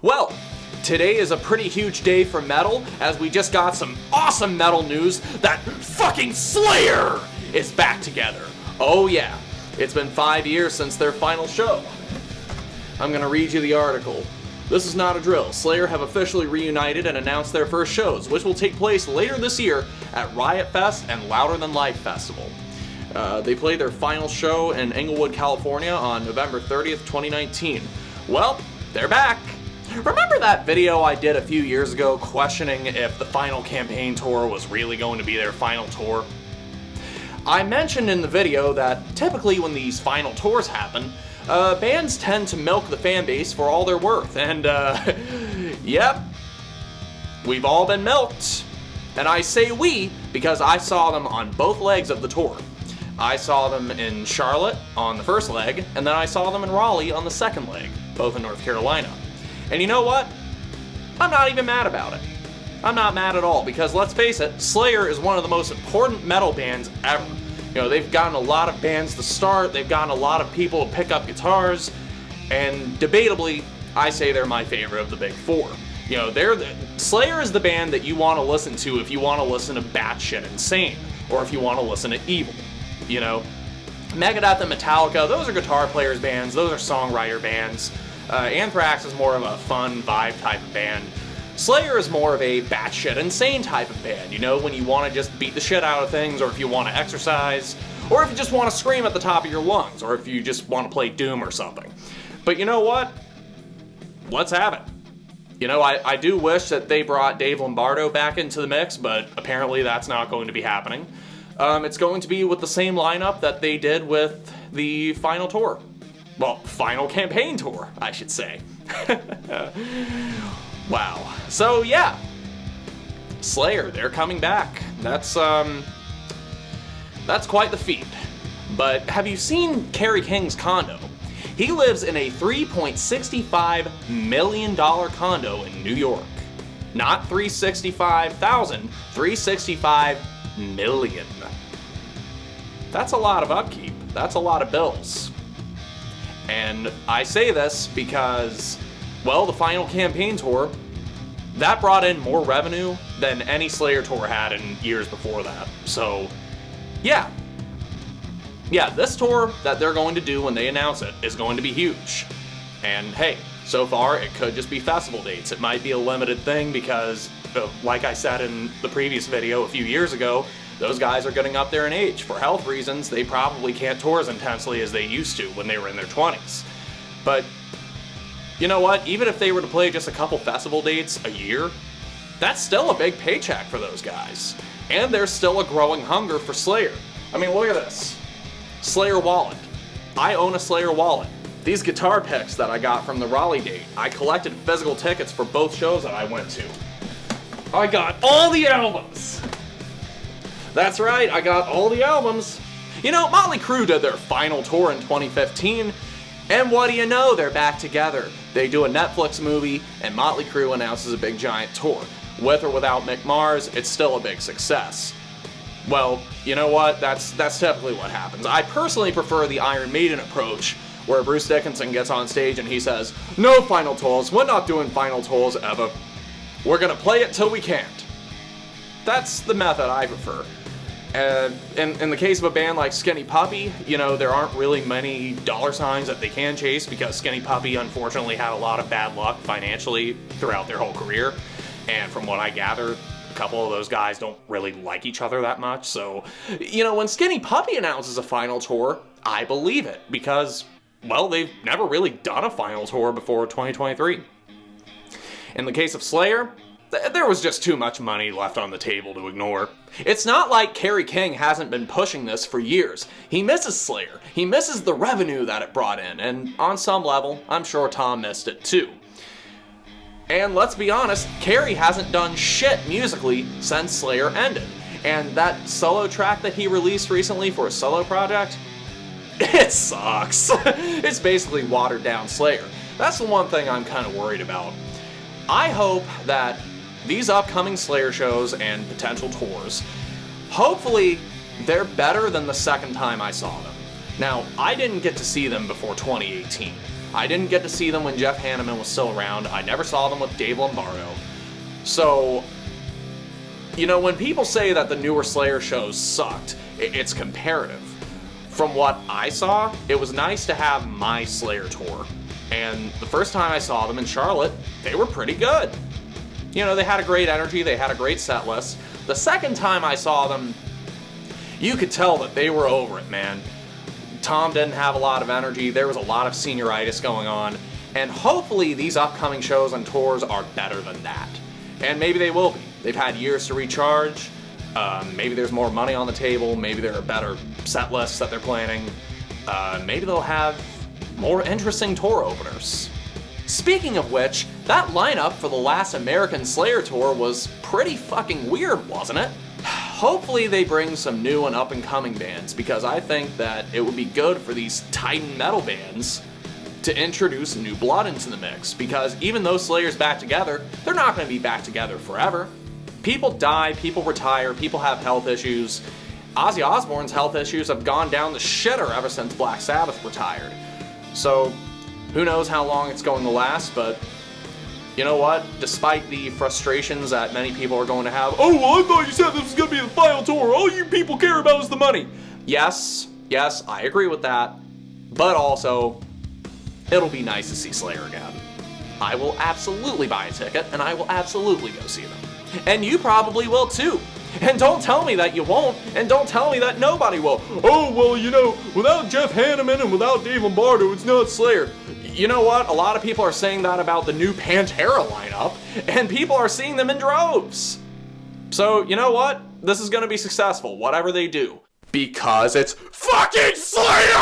Well, today is a pretty huge day for metal, as we just got some awesome metal news that fucking Slayer is back together. Oh yeah, it's been 5 years since their final show. I'm gonna read you the article. This is not a drill. Slayer have officially reunited and announced their first shows, which will take place later this year at Riot Fest and Louder Than Life Festival. They played their final show in Inglewood, California on November 30th, 2019. Well, they're back. Remember that video I did a few years ago questioning if the final campaign tour was really going to be their final tour? I mentioned in the video that typically when these final tours happen, bands tend to milk the fan base for all they're worth, and yep, we've all been milked. And I say we because I saw them on both legs of the tour. I saw them in Charlotte on the first leg, and then I saw them in Raleigh on the second leg, both in North Carolina. And you know what? I'm not even mad about it. I'm not mad at all, because let's face it, Slayer is one of the most important metal bands ever. You know, they've gotten a lot of bands to start, they've gotten a lot of people to pick up guitars, and debatably, I say they're my favorite of the big four. You know, Slayer is the band that you want to listen to if you want to listen to batshit insane, or if you want to listen to evil. You know, Megadeth and Metallica, those are guitar players bands, those are songwriter bands. Anthrax is more of a fun vibe type of band. Slayer is more of a batshit insane type of band, you know, when you want to just beat the shit out of things, or if you want to exercise, or if you just want to scream at the top of your lungs, or if you just want to play Doom or something. But you know what? Let's have it. You know, I do wish that they brought Dave Lombardo back into the mix, but apparently that's not going to be happening. It's going to be with the same lineup that they did with the final tour. Well, final campaign tour, I should say. Wow. So yeah, Slayer, they're coming back. That's quite the feat. But have you seen Kerry King's condo? He lives in a $3.65 million condo in New York. Not 365,000, 365 million. That's a lot of upkeep. That's a lot of bills. And I say this because, well, the final campaign tour, that brought in more revenue than any Slayer tour had in years before that. So, yeah. Yeah, this tour that they're going to do when they announce it is going to be huge. And hey, so far it could just be festival dates. It might be a limited thing because, like I said in the previous video a few years ago, those guys are getting up there in age. For health reasons, they probably can't tour as intensely as they used to when they were in their 20s. But, you know what? Even if they were to play just a couple festival dates a year, that's still a big paycheck for those guys. And there's still a growing hunger for Slayer. I mean, look at this. Slayer wallet. I own a Slayer wallet. These guitar picks that I got from the Raleigh date, I collected physical tickets for both shows that I went to. I got all the albums! That's right, I got all the albums. You know, Motley Crue did their final tour in 2015, and what do you know, they're back together. They do a Netflix movie, and Motley Crue announces a big giant tour. With or without Mick Mars, it's still a big success. Well, you know what, that's typically what happens. I personally prefer the Iron Maiden approach, where Bruce Dickinson gets on stage and he says, "No final tours, we're not doing final tours ever. We're gonna play it till we can't." That's the method I prefer. In the case of a band like Skinny Puppy, you know, there aren't really many dollar signs that they can chase because Skinny Puppy unfortunately had a lot of bad luck financially throughout their whole career. And from what I gather, a couple of those guys don't really like each other that much. So, you know, when Skinny Puppy announces a final tour, I believe it because, well, they've never really done a final tour before 2023. In the case of Slayer, there was just too much money left on the table to ignore. It's not like Kerry King hasn't been pushing this for years. He misses Slayer. He misses the revenue that it brought in, and on some level, I'm sure Tom missed it too. And let's be honest, Kerry hasn't done shit musically since Slayer ended. And that solo track that he released recently for a solo project, it sucks. It's basically watered down Slayer. That's the one thing I'm kind of worried about. I hope that these upcoming Slayer shows and potential tours, hopefully they're better than the second time I saw them. Now, I didn't get to see them before 2018, I didn't get to see them when Jeff Hanneman was still around. I never saw them with Dave Lombardo. So, you know, when people say that the newer Slayer shows sucked, it's comparative. From what I saw, it was nice to have my Slayer tour. And the first time I saw them in Charlotte, they were pretty good. You know, they had a great energy, they had a great set list. The second time I saw them, you could tell that they were over it, man. Tom didn't have a lot of energy, there was a lot of senioritis going on, and hopefully these upcoming shows and tours are better than that. And maybe they will be. They've had years to recharge, maybe there's more money on the table, maybe there are better set lists that they're planning, maybe they'll have more interesting tour openers. Speaking of which, that lineup for the last American Slayer tour was pretty fucking weird, wasn't it? Hopefully they bring some new and up-and-coming bands, because I think that it would be good for these Titan metal bands to introduce new blood into the mix, because even though Slayer's back together, they're not going to be back together forever. People die, people retire, people have health issues. Ozzy Osbourne's health issues have gone down the shitter ever since Black Sabbath retired. So, who knows how long it's going to last, but you know what? Despite the frustrations that many people are going to have, oh, well, I thought you said this was going to be the final tour. All you people care about is the money. Yes, I agree with that. But also, it'll be nice to see Slayer again. I will absolutely buy a ticket, and I will absolutely go see them. And you probably will too. And don't tell me that you won't, and don't tell me that nobody will. Oh, well, you know, without Jeff Hanneman and without Dave Lombardo, it's not Slayer. You know what? A lot of people are saying that about the new Pantera lineup, and people are seeing them in droves. So, you know what? This is gonna be successful, whatever they do. Because it's fucking Slayer!